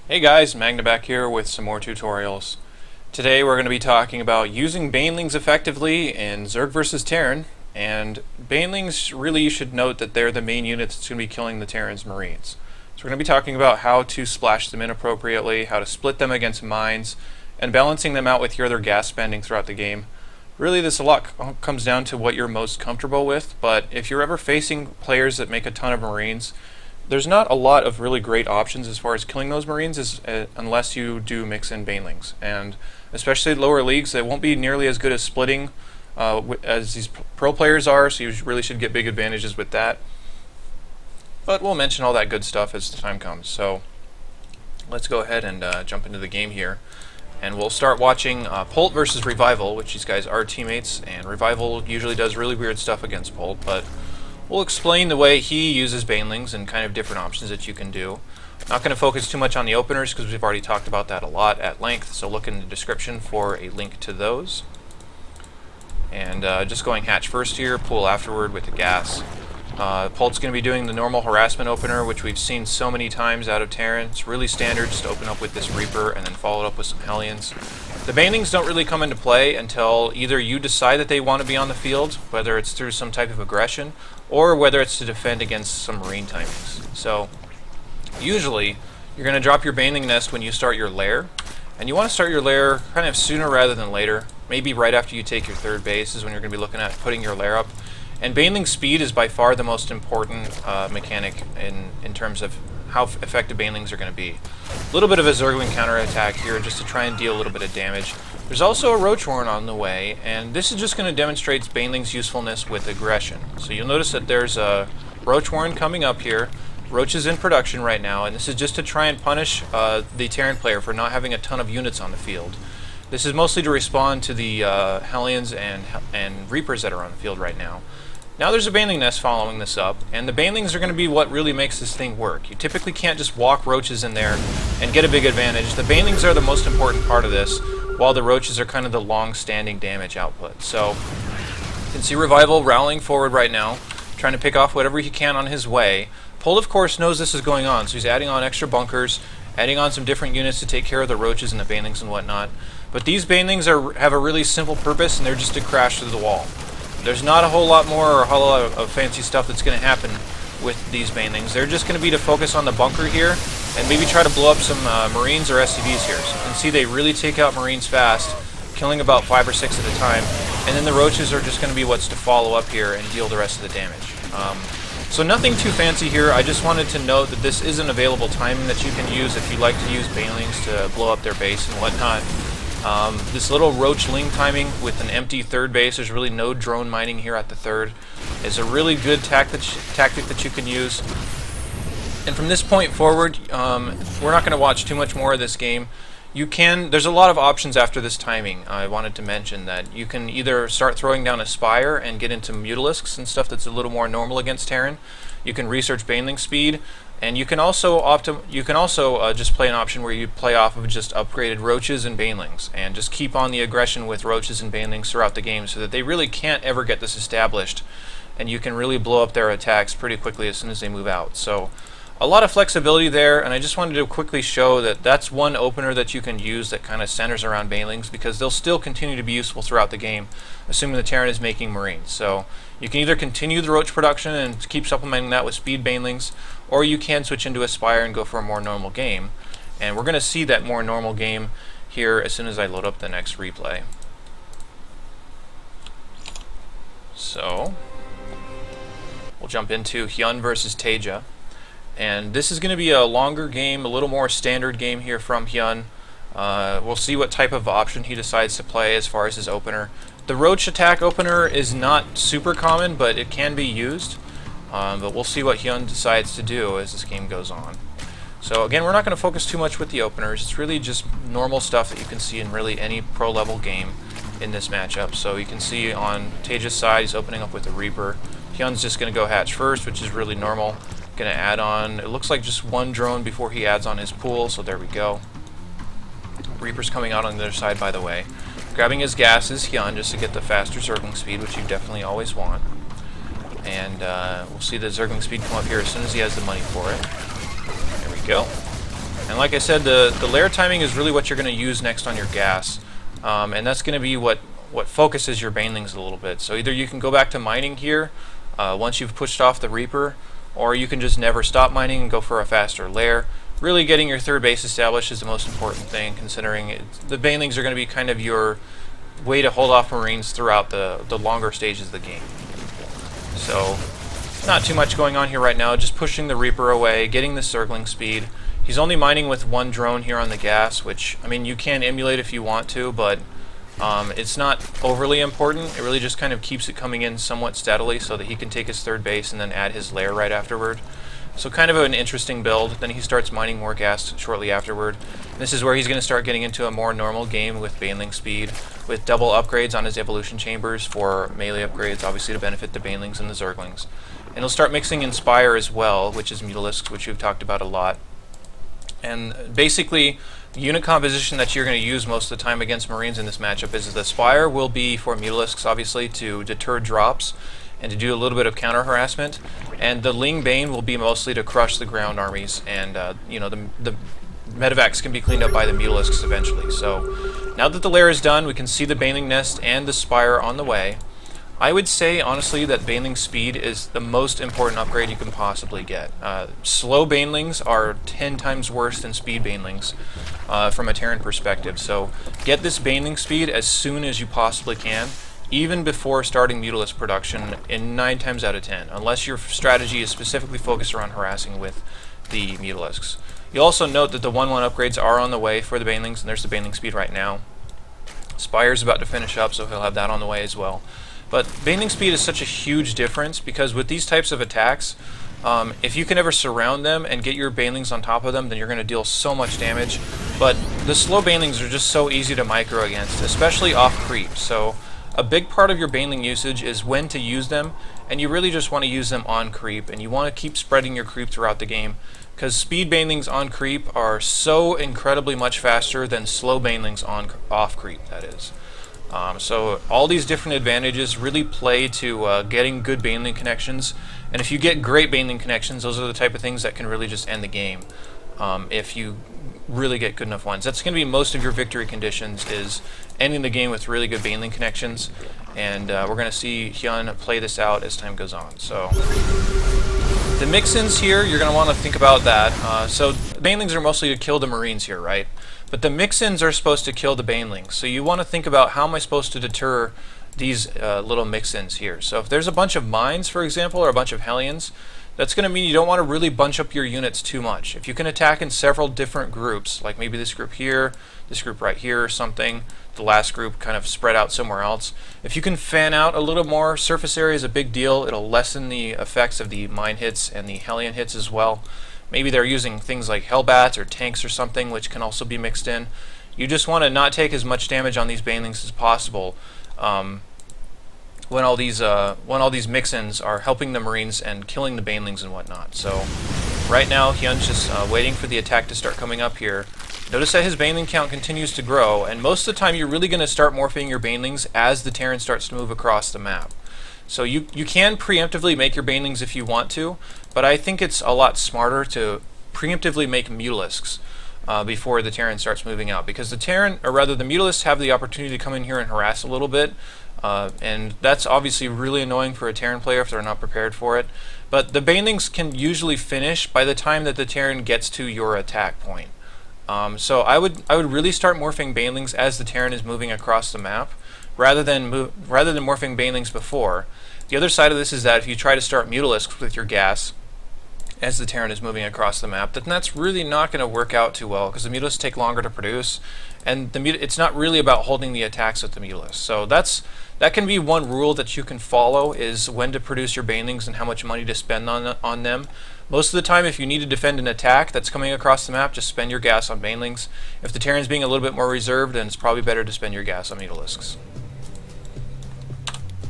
Hey guys, Magna back here with some more tutorials. Today we're going to be talking about using Banelings effectively in Zerg versus Terran, and Banelings, really you should note that they're the main unit that's going to be killing the Terran's Marines. So we're going to be talking about how to splash them in appropriately, how to split them against mines, and balancing them out with your other gas spending throughout the game. Really this a lot comes down to what you're most comfortable with, but if you're ever facing players that make a ton of Marines, there's not a lot of really great options as far as killing those Marines unless you do mix in Banelings. And especially lower leagues, they won't be nearly as good as splitting as these pro players are, so you really should get big advantages with that. But we'll mention all that good stuff as the time comes. So let's go ahead and jump into the game here. And we'll start watching Pult versus Revival, which these guys are teammates, and Revival usually does really weird stuff against Pult, but we'll explain the way he uses Banelings and kind of different options that you can do. Not going to focus too much on the openers because we've already talked about that a lot at length, so look in the description for a link to those. And just going hatch first here, pool afterward with the gas. Pult's going to be doing the normal harassment opener, which we've seen so many times out of Terran. It's really standard just to open up with this Reaper and then follow it up with some Hellions. The Banelings don't really come into play until either you decide that they want to be on the field, whether it's through some type of aggression, or whether it's to defend against some Marine timings. So, usually, you're going to drop your Baneling nest when you start your lair, and you want to start your lair kind of sooner rather than later. Maybe right after you take your third base is when you're going to be looking at putting your lair up. And Baneling speed is by far the most important mechanic in terms of how effective Banelings are going to be. A little bit of a Zergling counterattack here just to try and deal a little bit of damage. There's also a Roach Warren on the way, and this is just going to demonstrate Baneling's usefulness with aggression. So you'll notice that there's a Roach Warren coming up here. Roach is in production right now, and this is just to try and punish the Terran player for not having a ton of units on the field. This is mostly to respond to the Hellions and Reapers that are on the field right now. Now there's a Baneling nest following this up, and the Banelings are going to be what really makes this thing work. You typically can't just walk Roaches in there and get a big advantage. The Banelings are the most important part of this, while the Roaches are kind of the long-standing damage output. So, you can see Revival rallying forward right now, trying to pick off whatever he can on his way. Pult, of course, knows this is going on, so he's adding on extra bunkers, adding on some different units to take care of the Roaches and the Banelings and whatnot. But these Banelings have a really simple purpose, and they're just to crash through the wall. There's not a whole lot more or a whole lot of fancy stuff that's going to happen with these Banelings. They're just going to be to focus on the bunker here and maybe try to blow up some Marines or SCVs here. So you can see they really take out Marines fast, killing about 5 or 6 at a time, and then the Roaches are just going to be what's to follow up here and deal the rest of the damage. So nothing too fancy here. I just wanted to note that this is an available timing that you can use if you like to use Banelings to blow up their base and whatnot. This little Roach Ling timing with an empty third base, there's really no drone mining here at the third, is a really good tactic that you can use. And from this point forward, we're not going to watch too much more of this game. There's a lot of options after this timing. I wanted to mention that you can either start throwing down a Spire and get into Mutalisks and stuff that's a little more normal against Terran. You can research Baneling speed, and you can also just play an option where you play off of just upgraded Roaches and Banelings, and just keep on the aggression with Roaches and Banelings throughout the game so that they really can't ever get this established, and you can really blow up their attacks pretty quickly as soon as they move out. So a lot of flexibility there, and I just wanted to quickly show that that's one opener that you can use that kind of centers around Banelings, because they'll still continue to be useful throughout the game, assuming the Terran is making Marines. So you can either continue the Roach production and keep supplementing that with speed Banelings, or you can switch into Aspire and go for a more normal game. And we're going to see that more normal game here as soon as I load up the next replay. So we'll jump into Hyun versus Taeja. And this is going to be a longer game, a little more standard game here from Hyun. We'll see what type of option he decides to play as far as his opener. The Roach attack opener is not super common, but it can be used. But we'll see what Hyun decides to do as this game goes on. So again, we're not going to focus too much with the openers. It's really just normal stuff that you can see in really any pro-level game in this matchup. So you can see on Taeja's side, he's opening up with a Reaper. Hyun's just going to go hatch first, which is really normal. Going to add on, it looks like just one drone before he adds on his pool, so there we go. Reaper's coming out on the other side, by the way. Grabbing his gas is Hyun just to get the faster Zergling speed, which you definitely always want. And we'll see the Zergling speed come up here as soon as he has the money for it. There we go. And like I said, the lair timing is really what you're going to use next on your gas. And that's going to be what focuses your banelings a little bit. So either you can go back to mining here once you've pushed off the Reaper, or you can just never stop mining and go for a faster lair. Really getting your third base established is the most important thing, considering the banelings are going to be kind of your way to hold off Marines throughout the longer stages of the game. So not too much going on here right now, just pushing the Reaper away, getting the Zergling speed. He's only mining with one drone here on the gas, which, I mean, you can emulate if you want to, but it's not overly important. It really just kind of keeps it coming in somewhat steadily so that he can take his third base and then add his lair right afterward. So kind of an interesting build. Then he starts mining more gas shortly afterward. This is where he's going to start getting into a more normal game with Baneling speed, with double upgrades on his evolution chambers for melee upgrades, obviously to benefit the Banelings and the Zerglings. And he'll start mixing Inspire as well, which is Mutalisks, which we've talked about a lot. And basically, the unit composition that you're going to use most of the time against Marines in this matchup is the Spire will be for Mutalisks, obviously, to deter drops and to do a little bit of counter harassment, and the Ling Bane will be mostly to crush the ground armies, and you know, the medevacs can be cleaned up by the Mutalisks eventually. So now that the lair is done, we can see the Baneling nest and the Spire on the way. I would say, honestly, that Baneling speed is the most important upgrade you can possibly get. Slow Banelings are 10 times worse than speed Banelings from a Terran perspective, so get this Baneling speed as soon as you possibly can, even before starting Mutalisk production in 9 times out of 10, unless your strategy is specifically focused around harassing with the Mutalisks. You'll also note that the 1-1 upgrades are on the way for the Banelings, and there's the Baneling speed right now. Spire's about to finish up, so he'll have that on the way as well. But Baneling speed is such a huge difference, because with these types of attacks, if you can ever surround them and get your Banelings on top of them, then you're going to deal so much damage. But the slow Banelings are just so easy to micro against, especially off creep. So a big part of your Baneling usage is when to use them, and you really just want to use them on creep, and you want to keep spreading your creep throughout the game, because speed Banelings on creep are so incredibly much faster than slow Banelings on off creep, that is. So all these different advantages really play to getting good Baneling connections, and if you get great Baneling connections, those are the type of things that can really just end the game. If you really get good enough ones. That's going to be most of your victory conditions, is ending the game with really good Baneling connections, and we're going to see Hyun play this out as time goes on. So the mix-ins here, you're going to want to think about that. So Banelings are mostly to kill the Marines here, right? But the mix-ins are supposed to kill the Banelings, so you want to think about how am I supposed to deter these little mix-ins here. So if there's a bunch of mines, for example, or a bunch of Hellions, that's going to mean you don't want to really bunch up your units too much. If you can attack in several different groups, like maybe this group here, this group right here or something, the last group kind of spread out somewhere else. If you can fan out a little more, surface area is a big deal. It'll lessen the effects of the mine hits and the Hellion hits as well. Maybe they're using things like Hellbats or tanks or something, which can also be mixed in. You just want to not take as much damage on these Banelings as possible when all these mix-ins are helping the Marines and killing the Banelings and whatnot. So right now Hyun's just waiting for the attack to start coming up here. Notice that his Baneling count continues to grow, and most of the time you're really going to start morphing your Banelings as the Terran starts to move across the map. So you can preemptively make your Banelings if you want to, but I think it's a lot smarter to preemptively make Mutalisks before the Terran starts moving out, because the Terran, or rather the Mutalisks, have the opportunity to come in here and harass a little bit, and that's obviously really annoying for a Terran player if they're not prepared for it. But the Banelings can usually finish by the time that the Terran gets to your attack point. So I would really start morphing Banelings as the Terran is moving across the map, rather than morphing Banelings before. The other side of this is that if you try to start Mutalisks with your gas as the Terran is moving across the map, then that's really not going to work out too well, because the Mutalisks take longer to produce, and it's not really about holding the attacks with the Mutalisks. So that can be one rule that you can follow, is when to produce your Banelings and how much money to spend on them. Most of the time, if you need to defend an attack that's coming across the map, just spend your gas on Banelings. If the Terran's being a little bit more reserved, then it's probably better to spend your gas on Mutalisks.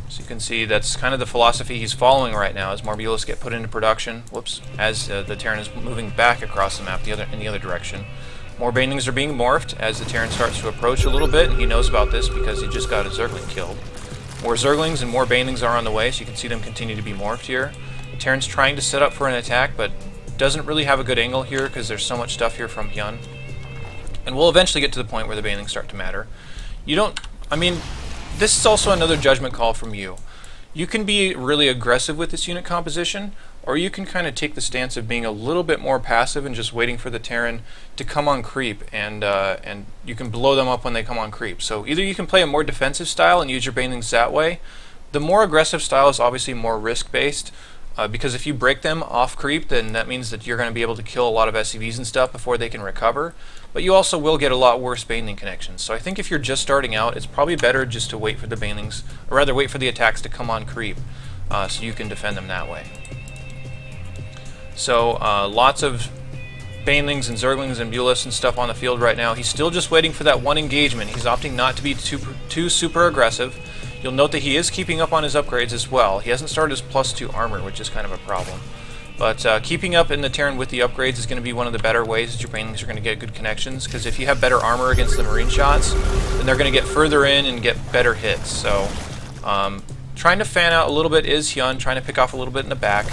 So you can see that's kind of the philosophy he's following right now, as more Mutalisks get put into production. Whoops, as the Terran is moving back across the map in the other direction. More Banelings are being morphed as the Terran starts to approach a little bit, and he knows about this because he just got a Zergling killed. More Zerglings and more Banelings are on the way, so you can see them continue to be morphed here. The Terran's trying to set up for an attack, but doesn't really have a good angle here because there's so much stuff here from Hyun. And we'll eventually get to the point where the banelings start to matter. You don't, I mean, this is also another judgment call from you. You can be really aggressive with this unit composition, or you can kind of take the stance of being a little bit more passive and just waiting for the Terran to come on creep, and you can blow them up when they come on creep. So either you can play a more defensive style and use your banelings that way. The more aggressive style is obviously more risk-based, because if you break them off creep, then that means that you're going to be able to kill a lot of SCVs and stuff before they can recover. But you also will get a lot worse baneling connections. So I think if you're just starting out, it's probably better just to wait for the banelings, or rather wait for the attacks to come on creep, so you can defend them that way. So lots of banelings and zerglings and bulis and stuff on the field right now. He's still just waiting for that one engagement. He's opting not to be too super aggressive. You'll note that he is keeping up on his upgrades as well. He hasn't started his +2 armor, which is kind of a problem. But keeping up in the Terran with the upgrades is going to be one of the better ways that your banelings are going to get good connections, because if you have better armor against the marine shots, then they're going to get further in and get better hits. So trying to fan out a little bit is Hyun, trying to pick off a little bit in the back.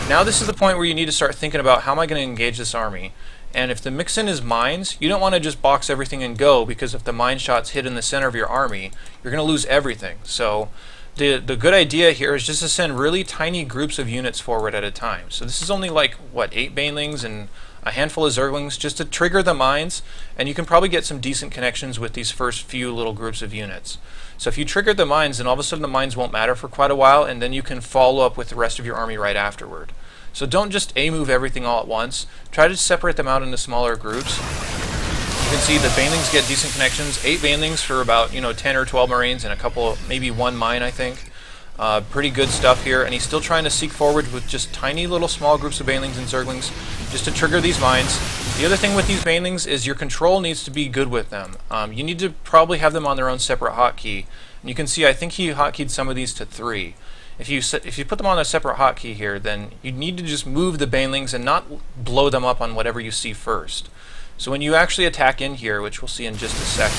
Now this is the point where you need to start thinking about, how am I going to engage this army? And if the mix-in is mines, you don't want to just box everything and go, because if the mine shots hit in the center of your army, you're going to lose everything. So the good idea here is just to send really tiny groups of units forward at a time. So this is only like, what, 8 banelings and a handful of zerglings just to trigger the mines, and you can probably get some decent connections with these first few little groups of units. So if you trigger the mines, then all of a sudden the mines won't matter for quite a while, and then you can follow up with the rest of your army right afterward. So don't just A-move everything all at once. Try to separate them out into smaller groups. You can see the banelings get decent connections. 8 banelings for about 10 or 12 marines and a couple, maybe 1 mine, I think. Pretty good stuff here, and he's still trying to seek forward with just tiny little small groups of banelings and zerglings just to trigger these mines. The other thing with these banelings is your control needs to be good with them. You need to probably have them on their own separate hotkey. And you can see I think he hotkeyed some of these to 3. If you put them on a separate hotkey here, then you need to just move the banelings and not blow them up on whatever you see first. So when you actually attack in here, which we'll see in just a second,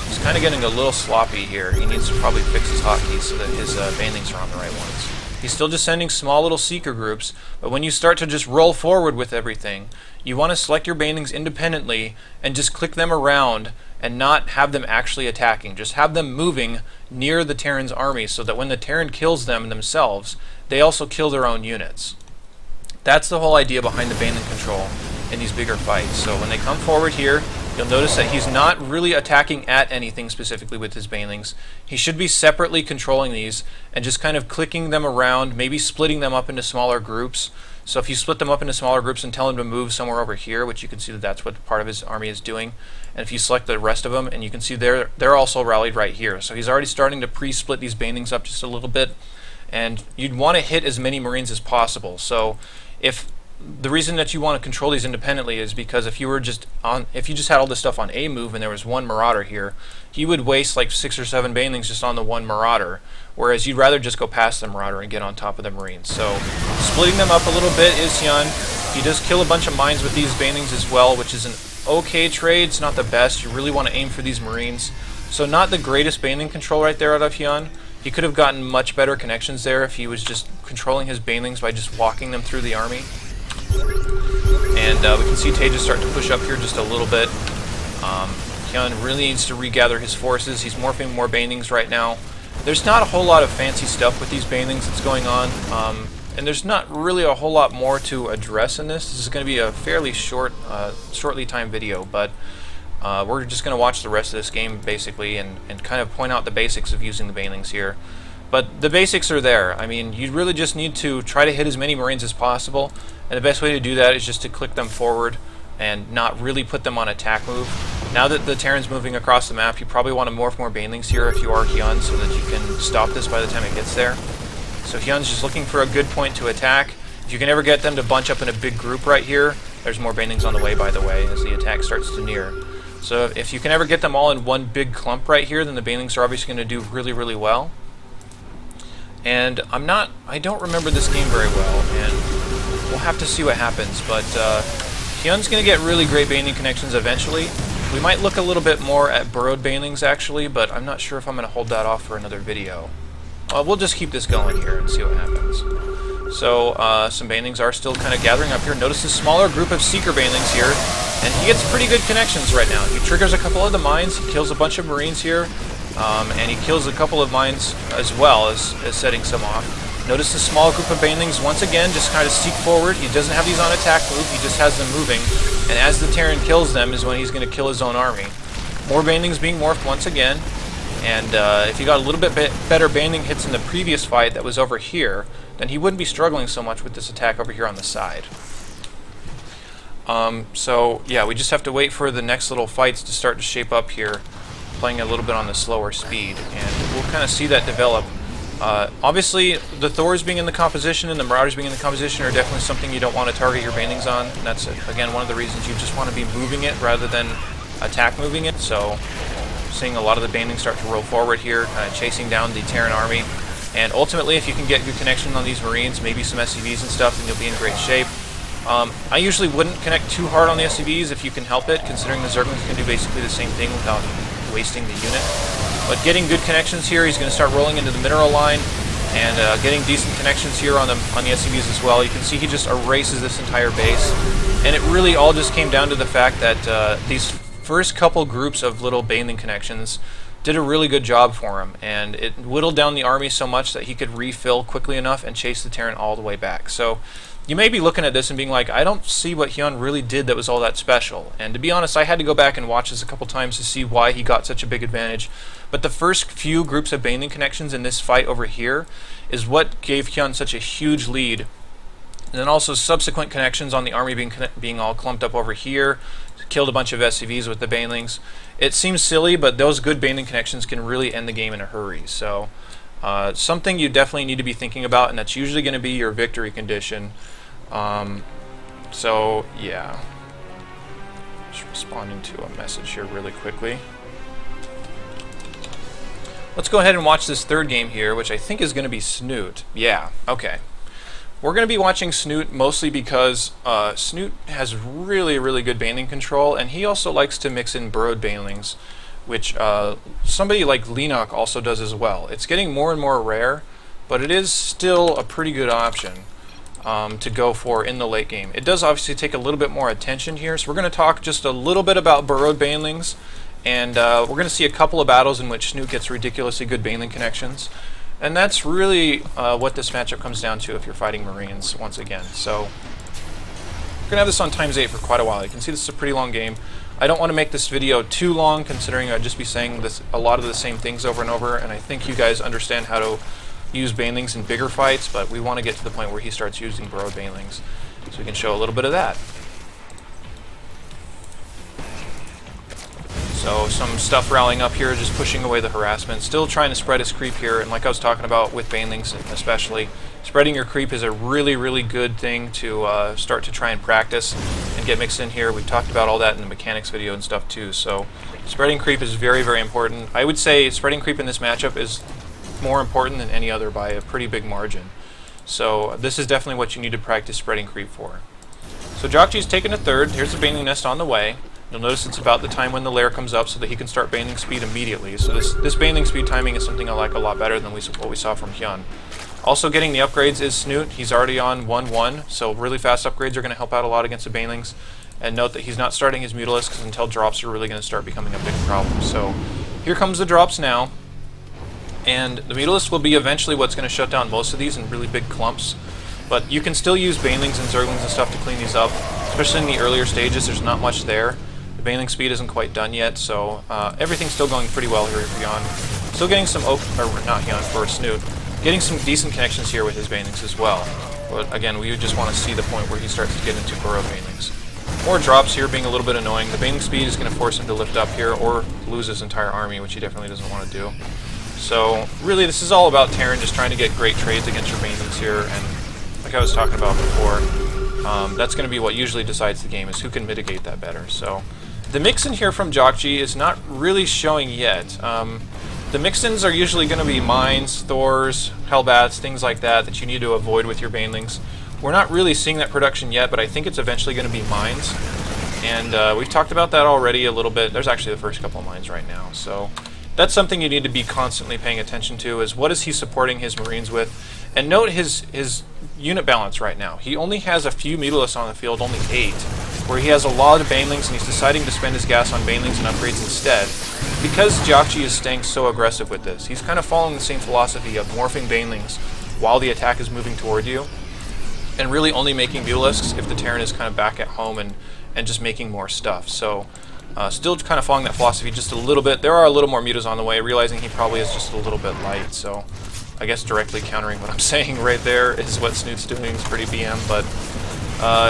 he's kind of getting a little sloppy here. He needs to probably fix his hotkeys so that his banelings are on the right ones. He's still just sending small little seeker groups, but when you start to just roll forward with everything, you want to select your banelings independently and just click them around and not have them actually attacking. Just have them moving near the Terran's army so that when the Terran kills them themselves, they also kill their own units. That's the whole idea behind the baneling control in these bigger fights. So when they come forward here, you'll notice that he's not really attacking at anything specifically with his banelings. He should be separately controlling these and just kind of clicking them around, maybe splitting them up into smaller groups. So if you split them up into smaller groups and tell him to move somewhere over here, which you can see that that's what part of his army is doing, and if you select the rest of them, and you can see they're also rallied right here. So he's already starting to pre-split these banelings up just a little bit, and you'd want to hit as many marines as possible. So if the reason that you want to control these independently is because if you just had all this stuff on A move and there was one marauder here, you would waste like 6 or 7 banelings just on the one marauder, whereas you'd rather just go past the marauder and get on top of the marines. So splitting them up a little bit is Hyun. He does kill a bunch of mines with these banelings as well, which is an okay trade. It's not the best. You really want to aim for these marines. So not the greatest baneling control right there out of Hyun. He could have gotten much better connections there if he was just controlling his banelings by just walking them through the army. And we can see Tejas start to push up here just a little bit. Hyun really needs to regather his forces. He's morphing more banelings right now. There's not a whole lot of fancy stuff with these banelings that's going on, and there's not really a whole lot more to address in this. This is going to be a fairly shortly timed video, but we're just going to watch the rest of this game basically and kind of point out the basics of using the banelings here. But the basics are there. I mean, you really just need to try to hit as many marines as possible, and the best way to do that is just to click them forward and not really put them on attack move. Now that the Terran's moving across the map, you probably want to morph more banelings here if you are Hyun so that you can stop this by the time it gets there. So Hyun's just looking for a good point to attack. If you can ever get them to bunch up in a big group right here, there's more banelings on the way, by the way, as the attack starts to near. So if you can ever get them all in one big clump right here, then the banelings are obviously going to do really, really well. And I don't remember this game very well, and we'll have to see what happens, but Hyun's going to get really great baneling connections eventually. We might look a little bit more at burrowed banelings actually, but I'm not sure if I'm going to hold that off for another video. We'll just keep this going here and see what happens. So some Banelings are still kind of gathering up here. Notice a smaller group of Seeker Banelings here, and he gets pretty good connections right now. He triggers a couple of the mines, he kills a bunch of Marines here, and he kills a couple of mines as well as setting some off. Notice a small group of Banelings once again just kind of seek forward. He doesn't have these on attack move, he just has them moving, and as the Terran kills them is when he's going to kill his own army. More Banelings being morphed once again, and if he got a little bit better Baneling hits in the previous fight that was over here, then he wouldn't be struggling so much with this attack over here on the side. So yeah, we just have to wait for the next little fights to start to shape up here, playing a little bit on the slower speed, and we'll kind of see that develop. Obviously, the Thors being in the composition and the Marauders being in the composition are definitely something you don't want to target your Banelings on, and that's, again, one of the reasons you just want to be moving it rather than attack moving it. So, seeing a lot of the Banelings start to roll forward here, kind of chasing down the Terran army, and ultimately, if you can get good connection on these Marines, maybe some SCVs and stuff, then you'll be in great shape. I usually wouldn't connect too hard on the SCVs if you can help it, considering the Zerglings can do basically the same thing without wasting the unit. But getting good connections here, he's going to start rolling into the mineral line, and getting decent connections here on the SCVs as well. You can see he just erases this entire base, and it really all just came down to the fact that these first couple groups of little Baneling connections did a really good job for him, and it whittled down the army so much that he could refill quickly enough and chase the Terran all the way back. So you may be looking at this and being like, I don't see what Hyun really did that was all that special. And to be honest, I had to go back and watch this a couple times to see why he got such a big advantage. But the first few groups of Baneling connections in this fight over here is what gave Hyun such a huge lead. And then also subsequent connections on the army being all clumped up over here, killed a bunch of SCVs with the Banelings. It seems silly, but those good Baneling connections can really end the game in a hurry. So something you definitely need to be thinking about, and that's usually going to be your victory condition. So yeah, just responding to a message here really quickly. Let's go ahead and watch this third game here, which I think is going to be Snoot. Yeah, okay. We're going to be watching Snoot mostly because Snoot has really, really good Baneling control, and he also likes to mix in burrowed Banelings, which somebody like Lenok also does as well. It's getting more and more rare, but it is still a pretty good option to go for in the late game. It does obviously take a little bit more attention here, so we're going to talk just a little bit about burrowed Banelings, and we're going to see a couple of battles in which Snoot gets ridiculously good Baneling connections. And that's really what this matchup comes down to if you're fighting Marines once again. So we're going to have this on ×8 for quite a while. You can see this is a pretty long game. I don't want to make this video too long, considering I'd just be saying a lot of the same things over and over, and I think you guys understand how to use Banelings in bigger fights, but we want to get to the point where he starts using burrowed Banelings, so we can show a little bit of that. So some stuff rallying up here, just pushing away the harassment, still trying to spread his creep here, and like I was talking about with Banelings especially, spreading your creep is a really, really good thing to start to try and practice and get mixed in here. We've talked about all that in the mechanics video and stuff too, so spreading creep is very, very important. I would say spreading creep in this matchup is more important than any other by a pretty big margin. So this is definitely what you need to practice spreading creep for. So Jokji's taken a third. Here's the Baneling nest on the way. You'll notice it's about the time when the lair comes up so that he can start Baneling speed immediately. So this Baneling speed timing is something I like a lot better than what we saw from Hyun. Also getting the upgrades is Snoot. He's already on 1-1, so really fast upgrades are going to help out a lot against the Banelings. And note that he's not starting his Mutalisks until drops are really going to start becoming a big problem. So here comes the drops now. And the Mutalisks will be eventually what's going to shut down most of these in really big clumps. But you can still use Banelings and Zerglings and stuff to clean these up. Especially in the earlier stages, there's not much there. The Baneling speed isn't quite done yet, so everything's still going pretty well here for Hyun. Still getting some not Hyun, for Snoot. Getting some decent connections here with his Banelings as well. But again, we just want to see the point where he starts to get into burrow Banelings. More drops here being a little bit annoying. The Baneling speed is going to force him to lift up here or lose his entire army, which he definitely doesn't want to do. So really this is all about Terran just trying to get great trades against your Banelings here, and like I was talking about before, that's going to be what usually decides the game, is who can mitigate that better. So the mix-in here from Jokji is not really showing yet. The mix-ins are usually going to be mines, Thors, Hellbats, things like that you need to avoid with your Banelings. We're not really seeing that production yet, but I think it's eventually going to be mines. And we've talked about that already a little bit. There's actually the first couple of mines right now. So that's something you need to be constantly paying attention to, is what is he supporting his Marines with, And note his unit balance right now. He only has a few Mutalisks on the field, only 8, where he has a lot of Banelings, and he's deciding to spend his gas on Banelings and upgrades instead. Because Jiakchi is staying so aggressive with this, he's kind of following the same philosophy of morphing Banelings while the attack is moving toward you, and really only making Mutalisks if the Terran is kind of back at home and just making more stuff. So still kind of following that philosophy just a little bit. There are a little more mutas on the way, realizing he probably is just a little bit light, so I guess directly countering what I'm saying right there is what Snoot's doing. It's pretty BM, but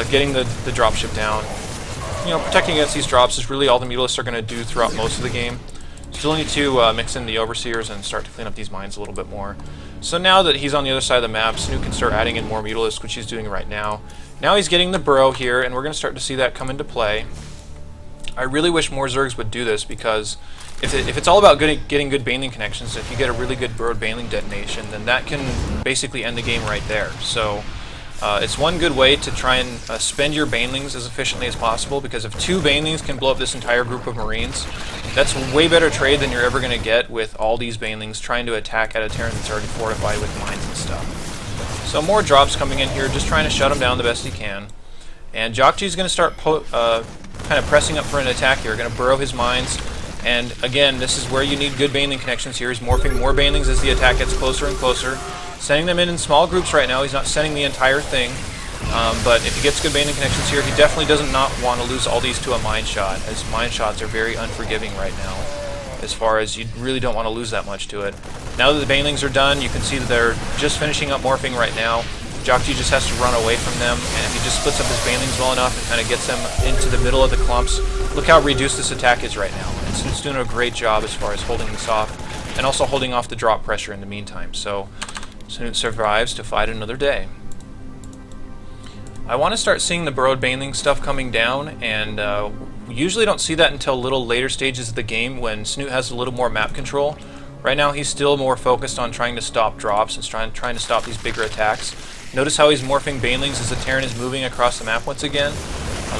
getting the dropship down, protecting against these drops is really all the Mutalisks are going to do throughout most of the game. Still need to mix in the Overseers and start to clean up these mines a little bit more. So now that he's on the other side of the map, Snoot can start adding in more Mutalisks, which he's doing right now. Now he's getting the burrow here, and we're going to start to see that come into play. I really wish more Zergs would do this, because if it's all about getting good Baneling connections, if you get a really good burrowed Baneling detonation, then that can basically end the game right there. So it's one good way to try and spend your Banelings as efficiently as possible, because if 2 Banelings can blow up this entire group of Marines, that's a way better trade than you're ever going to get with all these Banelings trying to attack at a Terran that's already fortified with mines and stuff. So more drops coming in here, just trying to shut them down the best he can. And Jiakchi's going to start kind of pressing up for an attack here, going to burrow his mines. And again, this is where you need good Baneling connections here. He's morphing more Banelings as the attack gets closer and closer. Sending them in small groups right now. He's not sending the entire thing. But if he gets good Baneling connections here, he definitely doesn't not want to lose all these to a mine shot, as mine shots are very unforgiving right now, as far as you really don't want to lose that much to it. Now that the Banelings are done, you can see that they're just finishing up morphing right now. Jiakchi just has to run away from them, and if he just splits up his Banelings well enough and kind of gets them into the middle of the clumps, look how reduced this attack is right now. It's doing a great job as far as holding this off, and also holding off the drop pressure in the meantime. So Snoot survives to fight another day. I want to start seeing the burrowed Baneling stuff coming down, and we usually don't see that until a little later stages of the game when Snoot has a little more map control. Right now he's still more focused on trying to stop drops and trying to stop these bigger attacks. Notice how he's morphing Banelings as the Terran is moving across the map once again.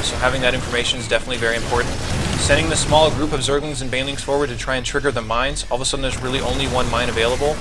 So having that information is definitely very important. Sending the small group of Zerglings and Banelings forward to try and trigger the mines. All of a sudden there's really only one mine available,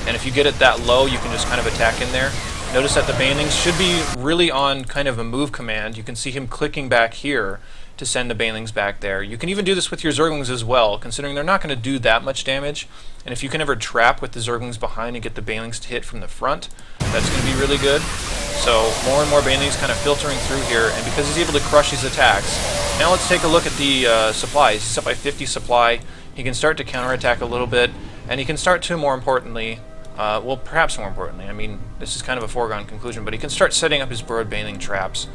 and if you get it that low, you can just kind of attack in there. Notice that the Banelings should be really on kind of a move command. You can see him clicking back here to send the Banelings back there. You can even do this with your Zerglings as well, considering they're not going to do that much damage. And if you can ever trap with the Zerglings behind and get the Banelings to hit from the front, that's going to be really good. So more and more Banelings kind of filtering through here, and because he's able to crush his attacks. Now let's take a look at the supplies. He's up by 50 supply. He can start to counterattack a little bit, and he can start to, more importantly, well, perhaps more importantly, I mean, this is kind of a foregone conclusion, but he can start setting up his burrowed Baneling traps,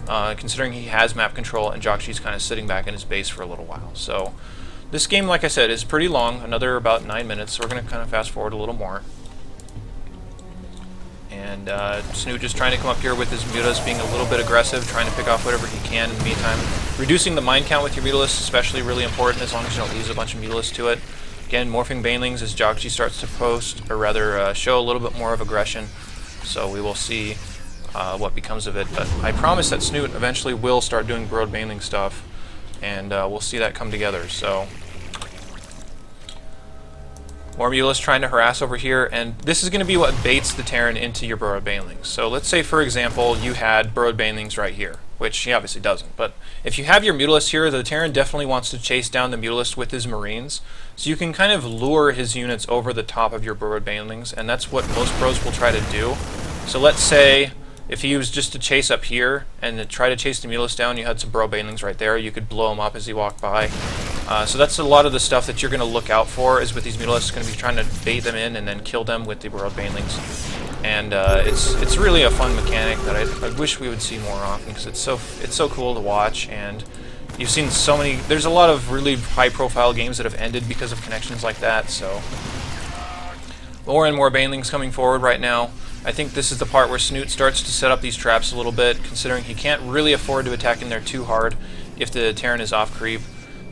considering he has map control and Jiakchi's kind of sitting back in his base for a little while. So this game, like I said, is pretty long, another about 9 minutes, so we're going to kind of fast forward a little more. And Snoot just trying to come up here with his mutas, being a little bit aggressive, trying to pick off whatever he can in the meantime. Reducing the mine count with your Mutalisks is especially really important, as long as you don't lose a bunch of Mutalisks to it. Again, morphing Banelings as Jiakchi starts to post, or rather show a little bit more of aggression. So we will see what becomes of it. But I promise that Snoot eventually will start doing burrowed Baneling stuff, and we'll see that come together. So more Mutalisks trying to harass over here, and this is going to be what baits the Terran into your burrowed Banelings. So let's say, for example, you had burrowed Banelings right here, which he obviously doesn't. But if you have your Mutalisks here, the Terran definitely wants to chase down the Mutalisks with his Marines. So you can kind of lure his units over the top of your burrowed Banelings, and that's what most pros will try to do. So let's say if he was just to chase up here and to try to chase the Mutalisks down, you had some burrowed Banelings right there, you could blow them up as he walked by. So that's a lot of the stuff that you're going to look out for, is with these Mutalisks, going to be trying to bait them in and then kill them with the burrowed Banelings. And it's really a fun mechanic that I wish we would see more often, because it's so cool to watch. And you've seen so many. There's a lot of really high-profile games that have ended because of connections like that. So more and more Banelings coming forward right now. I think this is the part where Snoot starts to set up these traps a little bit, considering he can't really afford to attack in there too hard if the Terran is off creep.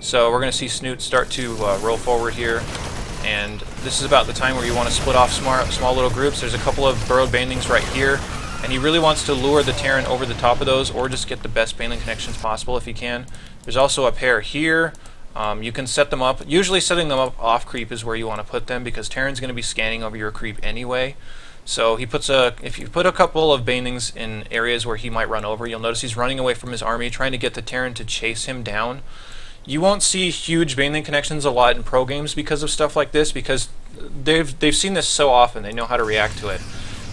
So we're going to see Snoot start to roll forward here, and this is about the time where you want to split off small little groups. There's a couple of burrowed Banelings right here, and he really wants to lure the Terran over the top of those, or just get the best Baneling connections possible if he can. There's also a pair here. You can set them up. Usually setting them up off creep is where you want to put them, because Terran's going to be scanning over your creep anyway. So if you put a couple of Banelings in areas where he might run over, you'll notice he's running away from his army, trying to get the Terran to chase him down. You won't see huge Baneling connections a lot in pro games because of stuff like this, because they've seen this so often, they know how to react to it.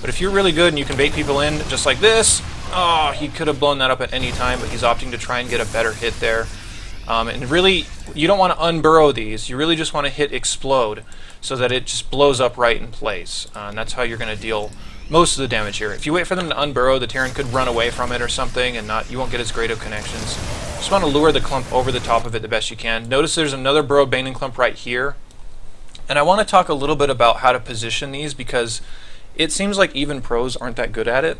But if you're really good and you can bait people in just like this, oh, he could have blown that up at any time, but he's opting to try and get a better hit there. And really, you don't want to unburrow these. You really just want to hit explode so that it just blows up right in place. And that's how you're going to deal most of the damage here. If you wait for them to unburrow, the Terran could run away from it or something, and you won't get as great of connections. Just want to lure the clump over the top of it the best you can. Notice there's another burrowed Baneling clump right here. And I want to talk a little bit about how to position these, because it seems like even pros aren't that good at it,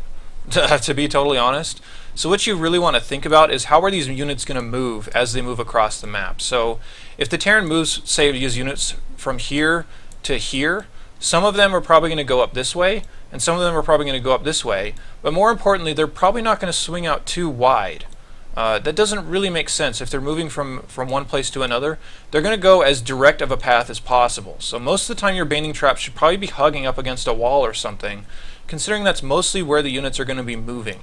to be totally honest. So what you really want to think about is how are these units going to move as they move across the map. So if the Terran moves, say, these units from here to here, some of them are probably going to go up this way, and some of them are probably going to go up this way. But more importantly, they're probably not going to swing out too wide. That doesn't really make sense. If they're moving from one place to another, they're going to go as direct of a path as possible. So most of the time your Baneling traps should probably be hugging up against a wall or something, considering that's mostly where the units are going to be moving.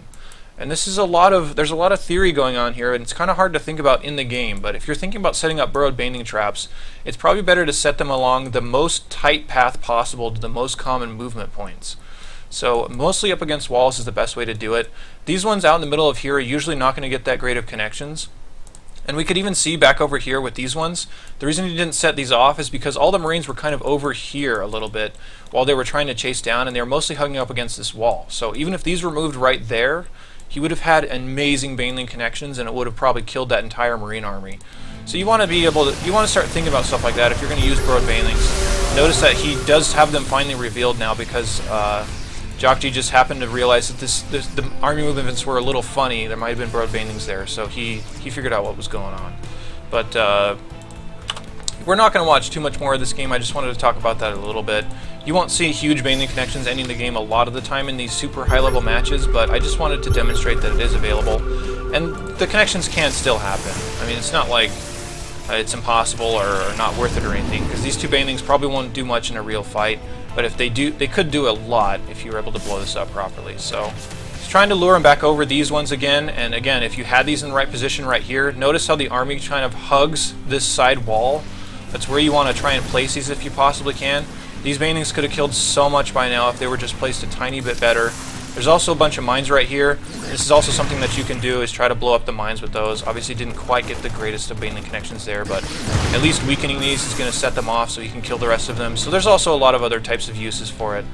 And this is there's a lot of theory going on here, and it's kind of hard to think about in the game, but if you're thinking about setting up burrowed Baneling traps, it's probably better to set them along the most tight path possible to the most common movement points. So mostly up against walls is the best way to do it. These ones out in the middle of here are usually not going to get that great of connections. And we could even see back over here with these ones, the reason he didn't set these off is because all the Marines were kind of over here a little bit while they were trying to chase down, and they were mostly hugging up against this wall. So even if these were moved right there, he would have had amazing Baneling connections, and it would have probably killed that entire Marine army. So you want to start thinking about stuff like that if you're going to use burrowed Banelings. Notice that he does have them finally revealed now, because Jockji just happened to realize that the army movements were a little funny. There might have been burrowed Banelings there, so he figured out what was going on. But we're not going to watch too much more of this game. I just wanted to talk about that a little bit. You won't see huge Baneling connections ending the game a lot of the time in these super high-level matches, but I just wanted to demonstrate that it is available. And the connections can still happen. I mean, it's not like it's impossible or not worth it or anything, because these two Banelings probably won't do much in a real fight, but if they do, they could do a lot if you were able to blow this up properly. So just trying to lure them back over these ones again, and again, if you had these in the right position right here, notice how the army kind of hugs this side wall. That's where you want to try and place these if you possibly can. These Banelings could have killed so much by now if they were just placed a tiny bit better. There's also a bunch of mines right here. This is also something that you can do, is try to blow up the mines with those. Obviously didn't quite get the greatest of Baneling connections there, but at least weakening these is going to set them off so you can kill the rest of them. So there's also a lot of other types of uses for it.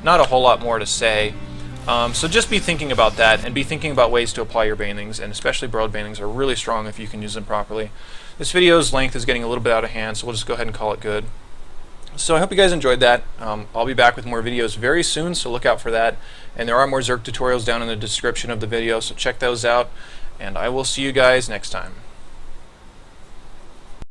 Not a whole lot more to say. So just be thinking about that, and be thinking about ways to apply your Banelings, and especially burrowed Banelings are really strong if you can use them properly. This video's length is getting a little bit out of hand, so we'll just go ahead and call it good. So I hope you guys enjoyed that. I'll be back with more videos very soon, so look out for that. And there are more Zerg tutorials down in the description of the video, so check those out. And I will see you guys next time.